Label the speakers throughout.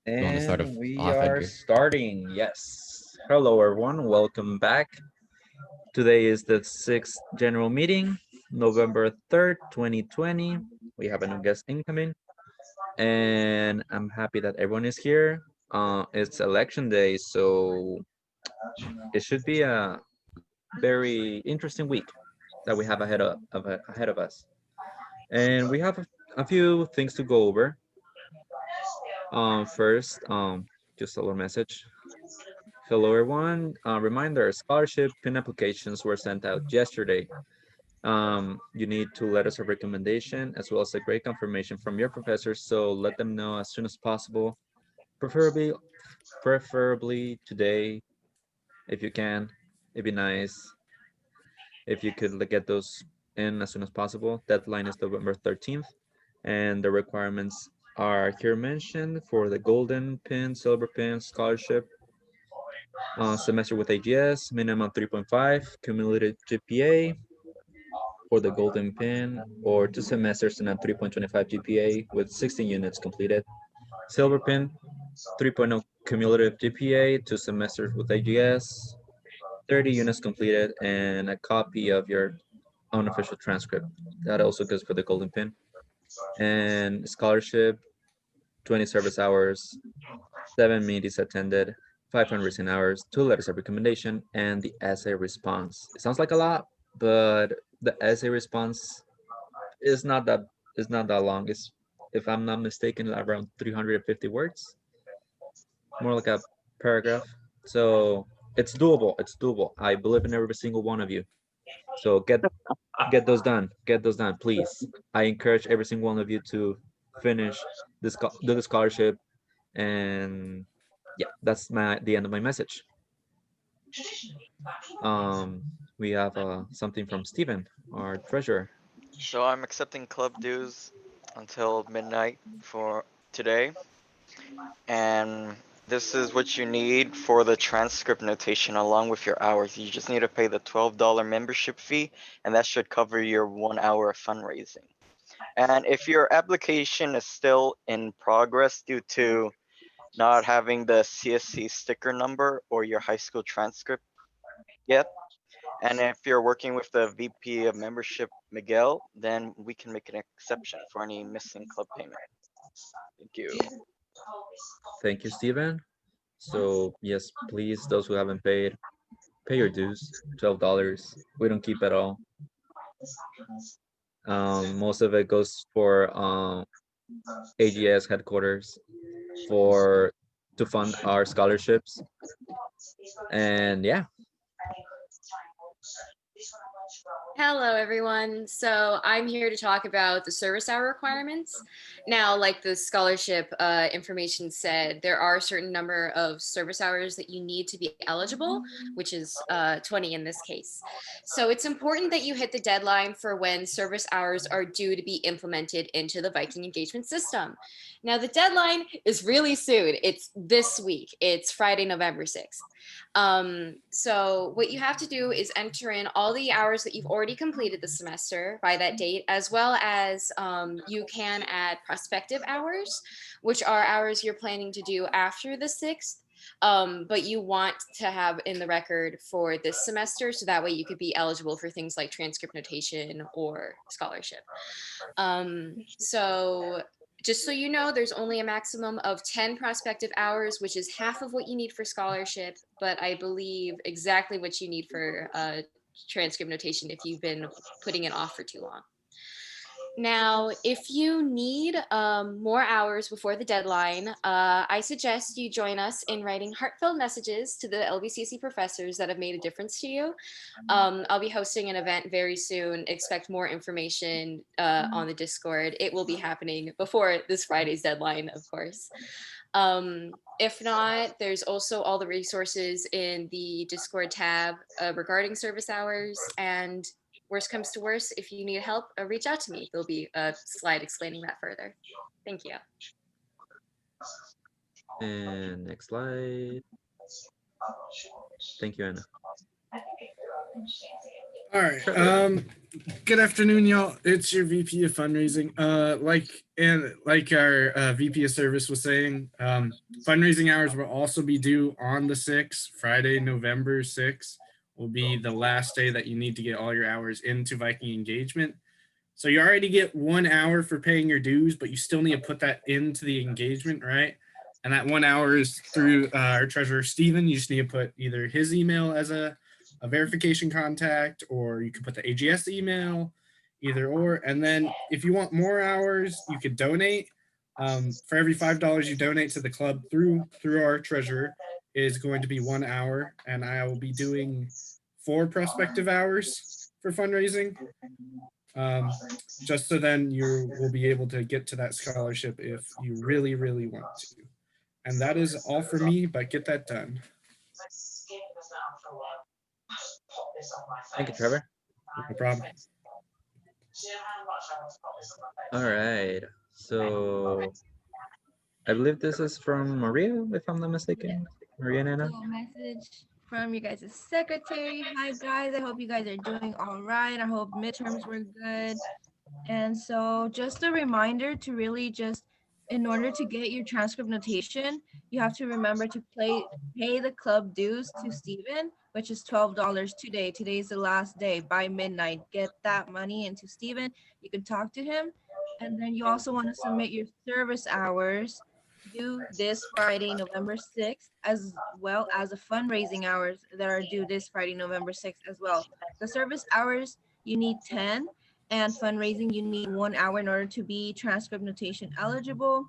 Speaker 1: You want to start
Speaker 2: And we
Speaker 1: off,
Speaker 2: are
Speaker 1: Edgar?
Speaker 2: starting. Yes. Hello, everyone. Welcome back. Today is the sixth general meeting, November 3rd, 2020. We have a new guest incoming, and I'm happy that everyone is here. It's election day, so it should be a very interesting week that we have ahead of us. And we have a few things to go over. First, just a little message. Hello, everyone. Reminder, scholarship pin applications were sent out yesterday. You need to let us a recommendation as well as a great confirmation from your professors, so let them know as soon as possible, preferably today if you can. It'd be nice if you could get those in as soon as possible. Deadline is November 13th, and the requirements are here mentioned for the golden pin, silver pin, scholarship, semester with AGS, minimum 3.5, cumulative GPA for the golden pin, or 2 semesters and a 3.25 GPA with 16 units completed. Silver pin, 3.0 cumulative GPA, 2 semesters with AGS, 30 units completed, and a copy of your unofficial transcript. That also goes for the golden pin. And scholarship, 20 service hours, 7 meetings attended, 500 recent hours, 2 letters of recommendation, and the essay response. It sounds like a lot, but the essay response is not that long. It's, if I'm not mistaken, around 350 words, more like a paragraph. So it's doable. It's doable. I believe in every single one of you. So get those done. Get those done, please. I encourage every single one of you to finish this do the scholarship, and yeah, that's the end of my message. Um, we have something from Stephen, our treasurer.
Speaker 3: So I'm accepting club dues until midnight for today, and this is what you need for the transcript notation along with your hours. You just need to pay the $12 membership fee, and that should cover your 1 hour of fundraising. And if your application is still in progress due to not having the CSC sticker number or your high school transcript yet, and if you're working with the VP of membership, Miguel, then we can make an exception for any missing club payment. Thank you.
Speaker 2: Thank you, Stephen. So yes, please, those who haven't paid, pay your dues. $12. We don't keep it all. Most of it goes for AGS headquarters for to fund our scholarships. And yeah,
Speaker 4: Hello, everyone. So I'm here to talk about the service hour requirements. Now, like the scholarship information said, there are a certain number of service hours that you need to be eligible, which is 20 in this case. So it's important that you hit the deadline for when service hours are due to be implemented into the Viking engagement system. Now, the deadline is really soon. It's this week. It's Friday, November 6th. So what you have to do is enter in all the hours that you've already completed the semester by that date, as well as you can add prospective hours, which are hours you're planning to do after the 6th. But you want to have in the record for this semester, so that way you could be eligible for things like transcript notation or scholarship. So just so you know, there's only a maximum of 10 prospective hours, which is half of what you need for scholarship, but I believe exactly what you need for transcript notation if you've been putting it off for too long. Now, if you need more hours before the deadline, I suggest you join us in writing heartfelt messages to the LVCC professors that have made a difference to you. I'll be hosting an event very soon. Expect more information on the Discord. It will be happening before this Friday's deadline, of course. If not, there's also all the resources in the Discord tab regarding service hours. And worst comes to worst, if you need help, reach out to me. There'll be a slide explaining that further. Thank you.
Speaker 2: and next slide. Thank you, Anna.
Speaker 1: All right.
Speaker 2: Trevor.
Speaker 1: Good afternoon, y'all. It's your VP of fundraising. Like our VP of service was saying, fundraising hours will also be due on the 6th. Friday, November 6th will be the last day that you need to get all your hours into Viking engagement. So you already get 1 hour for paying your dues, but you still need to put that into the engagement, right? And that 1 hour is through our treasurer, Steven. You just need to put either his email as a verification contact, or you could put the AGS email, either or. And then if you want more hours, you could donate. For every $5 you donate to the club through our treasurer is going to be 1 hour. And I will be doing 4 prospective hours for fundraising. Just so then you will be able to get to that scholarship if you really, really want to. And that is all for me, but get that done.
Speaker 2: Thank you, Trevor.
Speaker 1: No problem.
Speaker 2: All right. So I believe this is from Maria, if I'm not mistaken. Maria and Anna.
Speaker 5: Little message from you guys' secretary. Hi guys, I hope you guys are doing all right. I hope midterms were good. And so just a reminder to really just, in order to get your transcript notation, you have to remember to pay the club dues to Steven, which is $12 today. Today is the last day by midnight. Get that money into Steven. You can talk to him. And then you also want to submit your service hours due this Friday, November 6th, as well as the fundraising hours that are due this Friday, November 6th as well. The service hours, you need 10, and fundraising, you need 1 hour in order to be transcript notation eligible.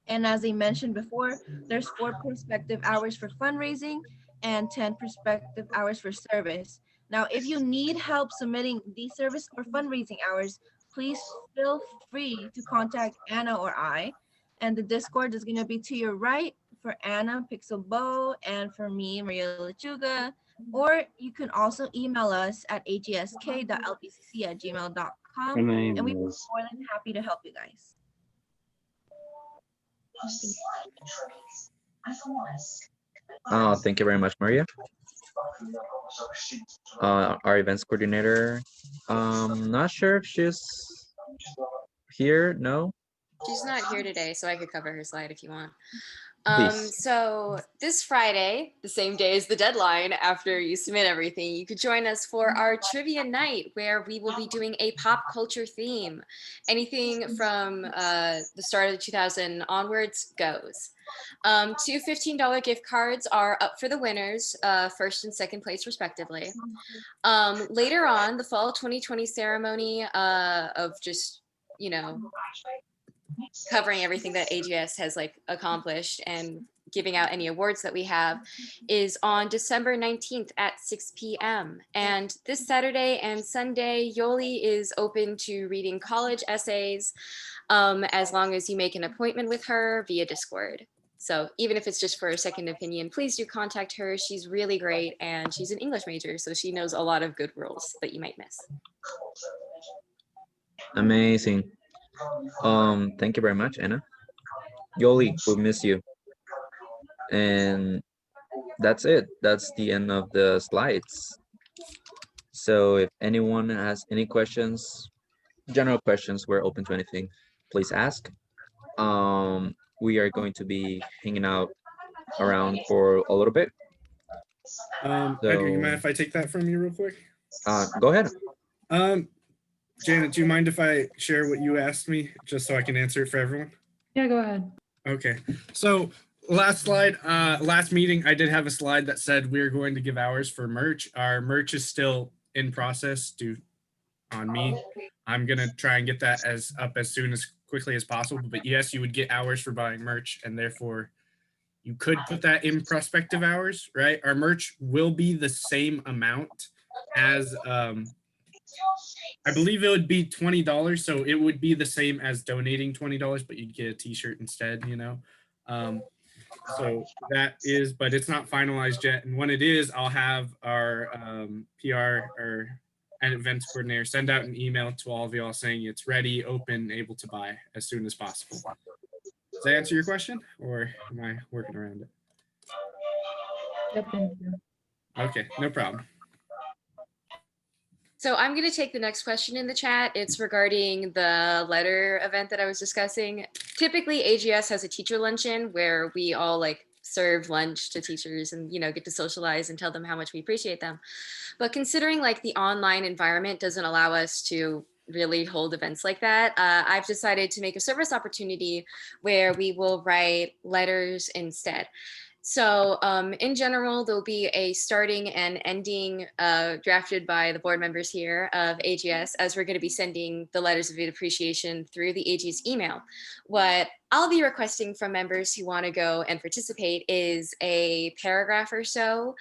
Speaker 5: And as I mentioned before, there's 4 prospective hours for fundraising and 10 prospective hours for service. Now, if you need help submitting the service or fundraising hours, please feel free to contact Anna or I. And the Discord is going to be to your right for Anna Pixel Bow and for me, Maria Lechuga. Or you can also email us at agsk.lpcc@gmail.com, and we'd be more than happy to help you guys.
Speaker 2: Thank you very much, Maria. Our events coordinator. Not sure if she's here. No.
Speaker 4: She's not here today, so I could cover her slide if you want.
Speaker 2: Please.
Speaker 4: So this Friday, the same day as the deadline, after you submit everything, you could join us for our trivia night, where we will be doing a pop culture theme. Anything from the start of the 2000 onwards goes. 2 $15 gift cards are up for the winners, first and second place respectively. Later on, the fall 2020 ceremony of just, you know, covering everything that AGS has like accomplished and giving out any awards that we have is on December 19th at 6 p.m. And this Saturday and Sunday, Yoli is open to reading college essays as long as you make an appointment with her via Discord. So even if it's just for a second opinion, please do contact her. She's really great, and she's an English major, so she knows a lot of good rules that you might miss.
Speaker 2: Amazing. Thank you very much, Anna. Yoli, we'll miss you. And that's it. That's the end of the slides. So if anyone has any questions, general questions, we're open to anything. Please ask. We are going to be hanging out around for a little bit.
Speaker 1: Edgar, you mind if I take that from you real quick?
Speaker 2: Go ahead.
Speaker 1: Janet, do you mind if I share what you asked me, just so I can answer it for everyone?
Speaker 6: Yeah, go ahead.
Speaker 1: Okay, so last slide, last meeting, I did have a slide that said we're going to give hours for merch. Our merch is still in process due on me. I'm gonna try and get that up as soon as quickly as possible, but yes, you would get hours for buying merch, and therefore you could put that in prospective hours, right? Our merch will be the same amount as, I believe it would be $20, so it would be the same as donating $20, but you'd get a t-shirt instead, you know? So that is, but it's not finalized yet. And when it is, I'll have our PR or an events coordinator send out an email to all of y'all saying it's ready, open, able to buy as soon as possible. Does that answer your question, or am I working around it?
Speaker 6: Yep, thank you.
Speaker 1: Okay, no problem.
Speaker 4: So I'm going to take the next question in the chat. It's regarding the letter event that I was discussing. Typically, AGS has a teacher luncheon where we all like serve lunch to teachers and, you know, get to socialize and tell them how much we appreciate them. But considering like the online environment doesn't allow us to really hold events like that, I've decided to make a service opportunity where we will write letters instead. So in general, there'll be a starting and ending drafted by the board members here of AGS, as we're going to be sending the letters of appreciation through the AGS email. What I'll be requesting from members who want to go and participate is a paragraph or so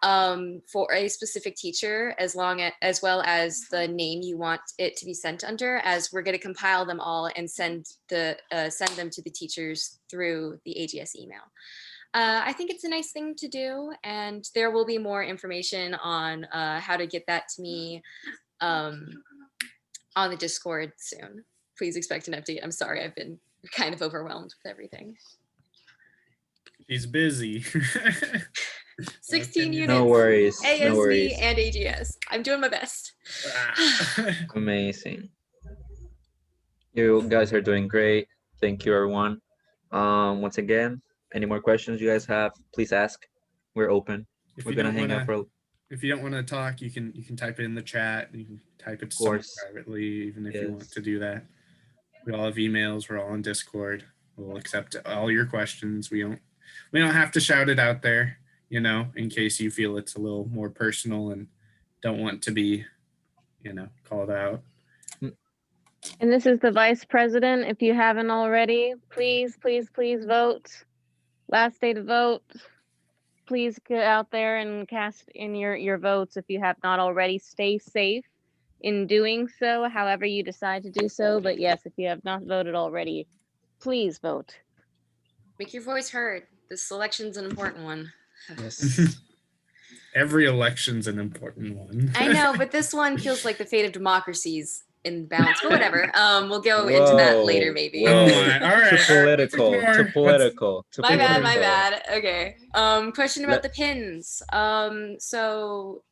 Speaker 4: for a specific teacher, as well as the name you want it to be sent under, as we're going to compile them all and send them to the teachers through the AGS email. I think it's a nice thing to do, and there will be more information on how to get that to me on the Discord soon. Please expect an update. I'm sorry, I've been kind of overwhelmed with everything.
Speaker 1: He's busy.
Speaker 4: 16 units.
Speaker 2: No worries.
Speaker 4: ASB
Speaker 2: No worries.
Speaker 4: and AGS. I'm doing my best.
Speaker 2: Amazing. You guys are doing great. Thank you, everyone. Once again, any more questions you guys have, please ask. We're open. We're gonna hang out for.
Speaker 1: If you don't want to talk, you can type it in the chat. You can type it to
Speaker 2: Of
Speaker 1: someone
Speaker 2: course.
Speaker 1: privately, even if you want
Speaker 2: Yes.
Speaker 1: to do that. We all have emails. We're all on Discord. We'll accept all your questions. We don't have to shout it out there, you know, in case you feel it's a little more personal and don't want to be, you know, called out.
Speaker 6: And this is the vice president. If you haven't already, please, please, please vote. Last day to vote. Please get out there and cast in your votes if you have not already. Stay safe in doing so, however you decide to do so. But yes, if you have not voted already, please vote.
Speaker 4: Make your voice heard. This election's an important one.
Speaker 2: Yes.
Speaker 1: Every election's an important one.
Speaker 4: I know, but this one feels like the fate of democracies in balance, but whatever. We'll go into that later, maybe.
Speaker 1: Oh my, all right.
Speaker 2: Too political.
Speaker 1: More.
Speaker 2: Too political. Too
Speaker 4: My bad, my
Speaker 2: political.
Speaker 4: bad. Okay. Question about the pins. So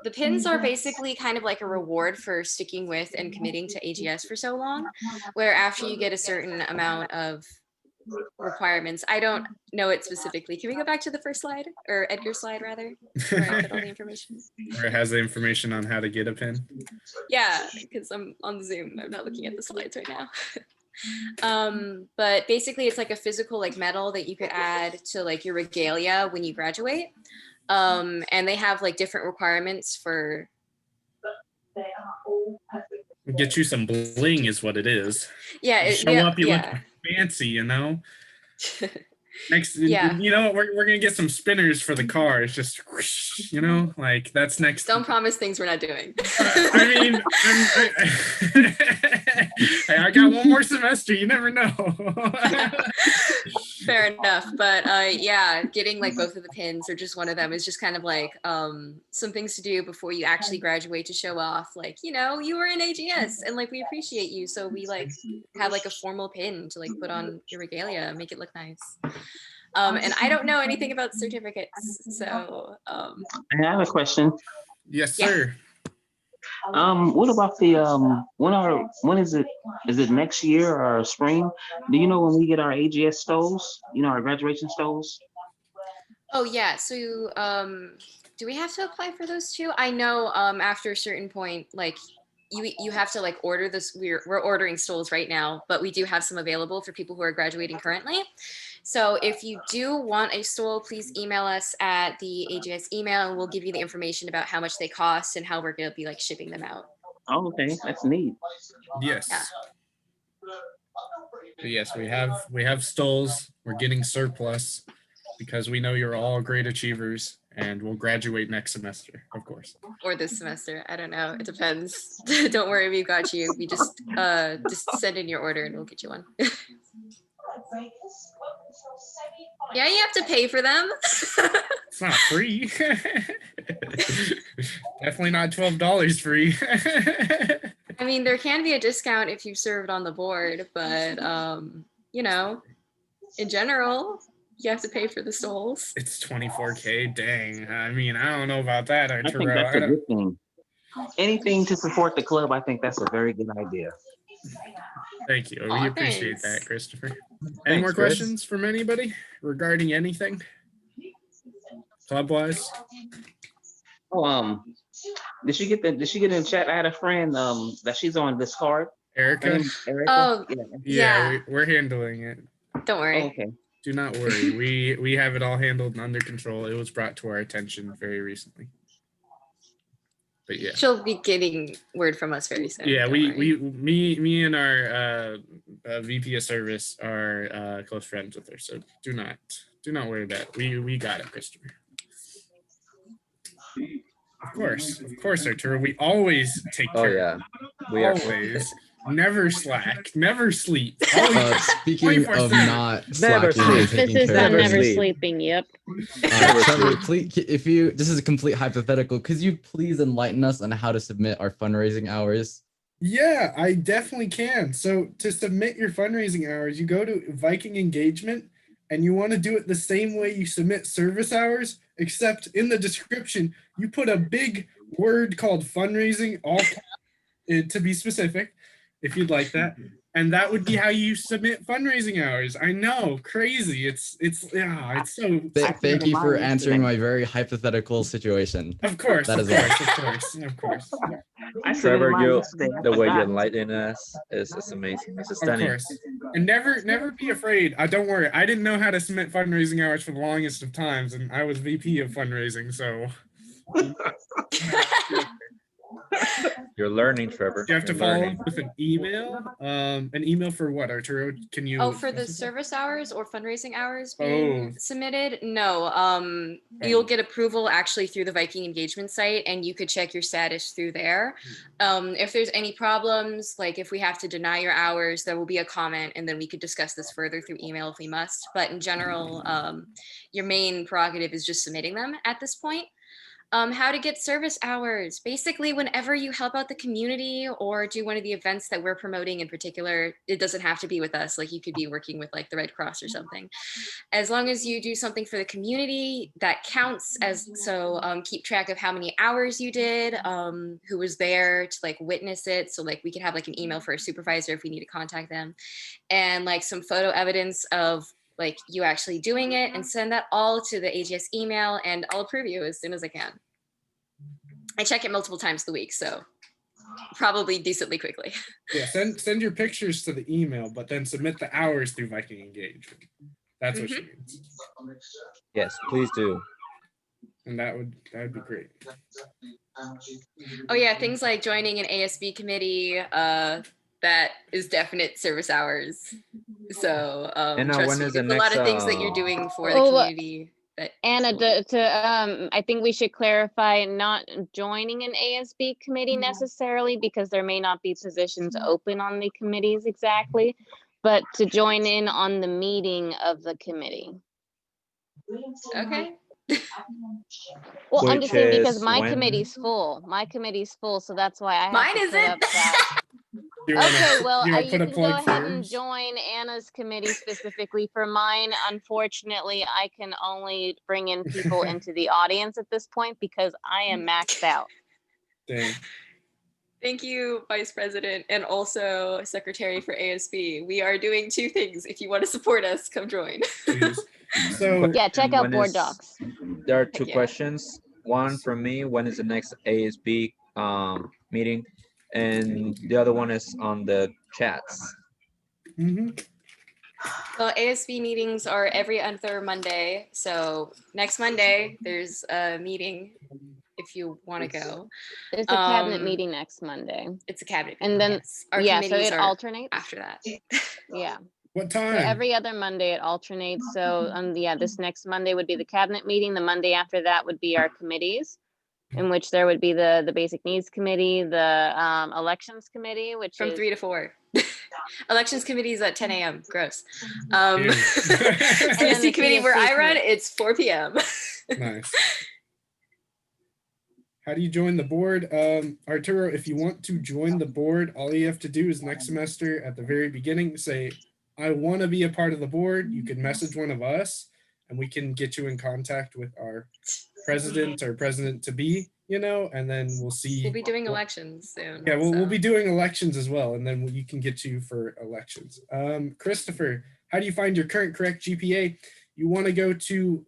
Speaker 4: the pins are basically kind of like a reward for sticking with and committing to AGS for so long, where after you get a certain amount of requirements, I don't know it specifically. Can we go back to the first slide, or Edgar's slide rather, where I put all the information?
Speaker 1: Where it has the information on how to get a pin.
Speaker 4: Yeah, because I'm on Zoom. I'm not looking at the slides right now. But basically it's like a physical like medal that you could add to like your regalia when you graduate. And they have like different requirements for.
Speaker 1: Get you some bling is what it is.
Speaker 4: Yeah,
Speaker 1: You show up, you look fancy, you know. Next,
Speaker 4: Yeah.
Speaker 1: you know what? We're gonna get some spinners for the car. It's just, whoosh, you know, like that's next.
Speaker 4: Don't promise things we're not doing.
Speaker 1: I mean, hey, I got one more semester. You never know.
Speaker 4: Fair enough, but yeah, getting like both of the pins or just one of them is just kind of like some things to do before you actually graduate to show off, like, you know, you were in AGS and like we appreciate you, so we like have like a formal pin to like put on your regalia, make it look nice. And I don't know anything about certificates, so
Speaker 7: I have a question.
Speaker 1: Yes,
Speaker 4: Yeah.
Speaker 1: sir.
Speaker 7: What about the when is it? Is it next year or spring? Do you know when we get our AGS stoles? You know, our graduation stoles?
Speaker 4: oh yeah, so do we have to apply for those too? I know after a certain point, like you have to like order this. We're ordering stoles right now, but we do have some available for people who are graduating currently. So if you do want a stole, please email us at the AGS email and we'll give you the information about how much they cost and how we're going to be like shipping them out.
Speaker 7: Oh, okay, that's neat.
Speaker 1: Yes.
Speaker 4: Yeah.
Speaker 1: Yes, we have stoles. We're getting surplus because we know you're all great achievers, and we'll graduate next semester, of course.
Speaker 4: Or this semester. I don't know. It depends. Don't worry, we've got you. We just send in your order and we'll get you one. Yeah, you have to pay for them.
Speaker 1: It's not free. Definitely not $12 free.
Speaker 4: I mean, there can be a discount if you've served on the board, but you know, in general, you have to pay for the stoles.
Speaker 1: It's 24K. Dang. I mean, I don't know about that,
Speaker 7: I think
Speaker 1: Arturo.
Speaker 7: that's a good thing. anything to support the club, I think that's a very good idea.
Speaker 1: Thank you.
Speaker 4: Aw,
Speaker 1: We appreciate
Speaker 4: thanks.
Speaker 1: that, Christopher. Any
Speaker 2: Thanks,
Speaker 1: more
Speaker 2: Chris.
Speaker 1: questions from anybody regarding anything? Club-wise?
Speaker 7: Oh, did she get in the chat? I had a friend that she's on this card. Her
Speaker 1: Erica?
Speaker 7: name is Erica.
Speaker 4: Oh,
Speaker 7: Yeah.
Speaker 4: yeah.
Speaker 1: We're handling it.
Speaker 4: Don't
Speaker 7: Oh,
Speaker 4: worry.
Speaker 7: okay.
Speaker 1: Do not worry. We have it all handled and under control. It was brought to our attention very recently. But yeah.
Speaker 4: She'll be getting word from us very soon.
Speaker 1: Yeah,
Speaker 4: don't
Speaker 1: me
Speaker 4: worry.
Speaker 1: and our VP of service are close friends with her, so do not worry about it. We got it, Christopher. Of course, Arturo. We always take
Speaker 2: Oh
Speaker 1: care.
Speaker 2: yeah, we are.
Speaker 1: Always, never slack, never sleep. Always.
Speaker 8: Speaking of
Speaker 1: 24/7.
Speaker 8: not
Speaker 2: Never
Speaker 8: slacking and
Speaker 2: sleep.
Speaker 8: taking
Speaker 6: Emphasis
Speaker 8: care
Speaker 6: on
Speaker 8: of
Speaker 6: never
Speaker 8: things,
Speaker 2: sleep.
Speaker 6: sleeping. Yep.
Speaker 8: Trevor, please, if you, this is a complete hypothetical, could you please enlighten us on how to submit our fundraising hours?
Speaker 1: Yeah, I definitely can. So to submit your fundraising hours, you go to Viking Engagement and you want to do it the same way you submit service hours, except in the description, you put a big word called fundraising, all to be specific, if you'd like that. And that would be how you submit fundraising hours. I know, crazy. It's so.
Speaker 8: Thank you for answering my very hypothetical situation.
Speaker 1: Of course,
Speaker 8: That
Speaker 1: of
Speaker 8: is all.
Speaker 1: course, of course.
Speaker 7: I submitted
Speaker 2: Trevor,
Speaker 7: mine
Speaker 2: you
Speaker 7: yesterday. I
Speaker 2: the way you
Speaker 7: forgot.
Speaker 2: enlighten us is amazing. It's
Speaker 1: Of
Speaker 2: stunning.
Speaker 1: course. And never be afraid. Don't worry. I didn't know how to submit fundraising hours for the longest of times, and I was VP of fundraising, so
Speaker 2: You're learning, Trevor.
Speaker 1: you have to
Speaker 2: You're
Speaker 1: follow
Speaker 2: learning.
Speaker 1: up with an email. An email for what, Arturo? Can you?
Speaker 4: Oh, for the
Speaker 1: specify?
Speaker 4: service hours or fundraising hours being
Speaker 1: Oh.
Speaker 4: submitted? No. You'll get approval actually through the Viking engagement site, and you could check your status through there. If there's any problems, like if we have to deny your hours, there will be a comment, and then we could discuss this further through email if we must. But in general, your main prerogative is just submitting them at this point. How to get service hours. Basically, whenever you help out the community or do one of the events that we're promoting in particular, it doesn't have to be with us. Like you could be working with like the Red Cross or something. As long as you do something for the community, that counts as, so keep track of how many hours you did, who was there to like witness it. So like we could have like an email for a supervisor if we need to contact them, and like some photo evidence of like you actually doing it, and send that all to the AGS email, and I'll approve you as soon as I can. I check it multiple times a week, so probably decently quickly.
Speaker 1: Yeah, send your pictures to the email, but then submit the hours through Viking Engagement. That's what she means,
Speaker 2: Yes, please do.
Speaker 1: and that would be great.
Speaker 4: Oh yeah, things like joining an ASB committee, that is definite service hours. So
Speaker 2: And
Speaker 4: trust
Speaker 2: when
Speaker 4: me,
Speaker 2: is the
Speaker 4: there's a lot of
Speaker 2: next,
Speaker 4: things that you're doing for the
Speaker 6: Oh,
Speaker 4: community. That
Speaker 6: Anna, I think we should clarify not joining an ASB committee necessarily, because there may not be positions open on the committees exactly, but to join in on the meeting of the committee.
Speaker 4: okay.
Speaker 6: Well, I'm
Speaker 2: Which
Speaker 6: just saying because
Speaker 2: is
Speaker 6: my
Speaker 2: when?
Speaker 6: committee's full. My committee's full, so that's why I have
Speaker 4: Mine
Speaker 6: to put
Speaker 4: isn't.
Speaker 6: up that.
Speaker 1: You wanna-
Speaker 6: Okay, well,
Speaker 1: you wanna
Speaker 6: you
Speaker 1: put a
Speaker 6: can go
Speaker 1: plug
Speaker 6: ahead
Speaker 1: for
Speaker 6: and
Speaker 1: yours?
Speaker 6: join Anna's committee specifically. For mine, unfortunately, I can only bring in people into the audience at this point because I am maxed out.
Speaker 1: Dang.
Speaker 4: Thank you, Vice President, and also Secretary for ASB. We are doing two things. If you want to support us, come join.
Speaker 1: Please. So
Speaker 6: Yeah, check
Speaker 2: And
Speaker 6: out
Speaker 2: when
Speaker 6: board
Speaker 2: is-
Speaker 6: docs.
Speaker 2: There are two
Speaker 4: yeah.
Speaker 2: questions. One from me, when is the next ASB meeting? And the other one is on the chats.
Speaker 1: mhm.
Speaker 4: Well, ASB meetings are every other Monday. So next Monday, there's a meeting if you want to go.
Speaker 6: There's a cabinet
Speaker 4: Um,
Speaker 6: meeting next Monday.
Speaker 4: It's a cabinet.
Speaker 6: And
Speaker 4: meeting,
Speaker 6: then-
Speaker 4: yes. Our
Speaker 6: Yeah, so
Speaker 4: committees
Speaker 6: it
Speaker 4: are
Speaker 6: alternates.
Speaker 4: after that.
Speaker 6: Yeah.
Speaker 1: What
Speaker 6: So
Speaker 1: time?
Speaker 6: every other Monday it alternates. So yeah, this next Monday would be the cabinet meeting. The Monday after that would be our committees, in which there would be the basic needs committee, the elections committee, which
Speaker 4: From
Speaker 6: is
Speaker 4: 3 to 4. Elections committees at 10 a.m. Gross.
Speaker 1: Ew.
Speaker 4: CSC
Speaker 6: the
Speaker 4: committee where
Speaker 6: CSC
Speaker 4: I run,
Speaker 6: committee.
Speaker 4: it's 4 p.m.
Speaker 1: Nice. How do you join the board? Arturo, if you want to join the board, all you have to do is next semester at the very beginning, say, I want to be a part of the board. You can message one of us and we can get you in contact with our president or president to be. and then we'll see.
Speaker 4: We'll be doing elections soon.
Speaker 1: Yeah, we'll
Speaker 4: so.
Speaker 1: be doing elections as well, and then you can get you for elections. Christopher, how do you find your current correct GPA? You want to go to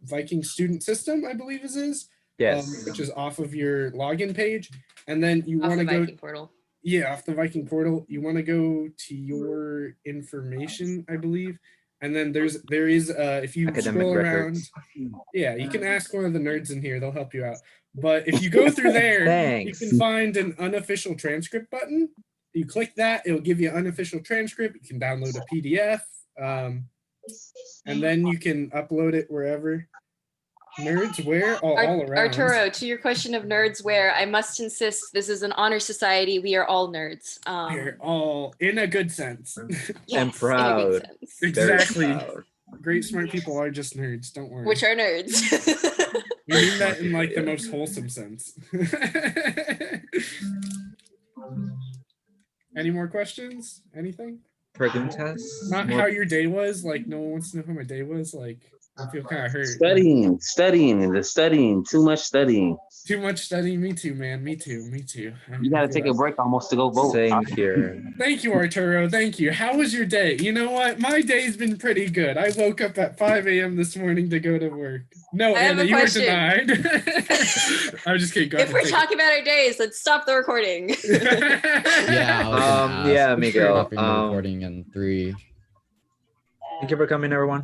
Speaker 1: Viking Student System, I believe it is.
Speaker 2: Yes.
Speaker 1: Which is off of your login page, and then you
Speaker 4: Off
Speaker 1: want
Speaker 4: the
Speaker 1: to go.
Speaker 4: Viking portal.
Speaker 1: Yeah, off the Viking portal. You want to go to your information, I believe, and then there is if you
Speaker 2: Academic
Speaker 1: scroll
Speaker 2: records.
Speaker 1: around, yeah, you can ask one of the nerds in here; they'll help you out. But if you go through there, you
Speaker 2: Thanks.
Speaker 1: can find an unofficial transcript button. You click that; it'll give you an unofficial transcript. You can download a PDF, and then you can upload it wherever. Nerds where? All around.
Speaker 4: Arturo, to your question of nerds where, I must insist this is an honor society. We are all nerds.
Speaker 1: We're all in a good sense.
Speaker 4: Yes,
Speaker 2: And proud.
Speaker 4: in a good sense.
Speaker 2: Very
Speaker 1: Exactly.
Speaker 2: proud.
Speaker 1: Great smart people are just nerds. Don't worry.
Speaker 4: Which are nerds.
Speaker 1: We mean that in like the most wholesome sense. Any more questions? Anything?
Speaker 2: Preguntas?
Speaker 1: Not
Speaker 2: More-
Speaker 1: how your day was. Like no one wants to know how my day was. Like I feel kind of hurt.
Speaker 7: Studying, too much studying.
Speaker 1: Too much studying. Me too, man. Me too.
Speaker 7: You gotta take a break almost to go vote.
Speaker 2: Same here.
Speaker 1: Thank you, Arturo. Thank you. How was your day? You know what? My day's been pretty good. I woke up at 5 a.m. this morning to go to work. No,
Speaker 4: I have
Speaker 1: Anna,
Speaker 4: a
Speaker 1: you were
Speaker 4: question.
Speaker 1: denied. I'm just kidding. Go
Speaker 4: If
Speaker 1: ahead,
Speaker 4: we're
Speaker 1: take
Speaker 4: talking about our days, let's stop the recording.
Speaker 1: it.
Speaker 8: Yeah. I was gonna
Speaker 2: Yeah,
Speaker 8: ask.
Speaker 2: Miguel.
Speaker 8: Stopping the recording in 3.
Speaker 2: Thank you for coming, everyone.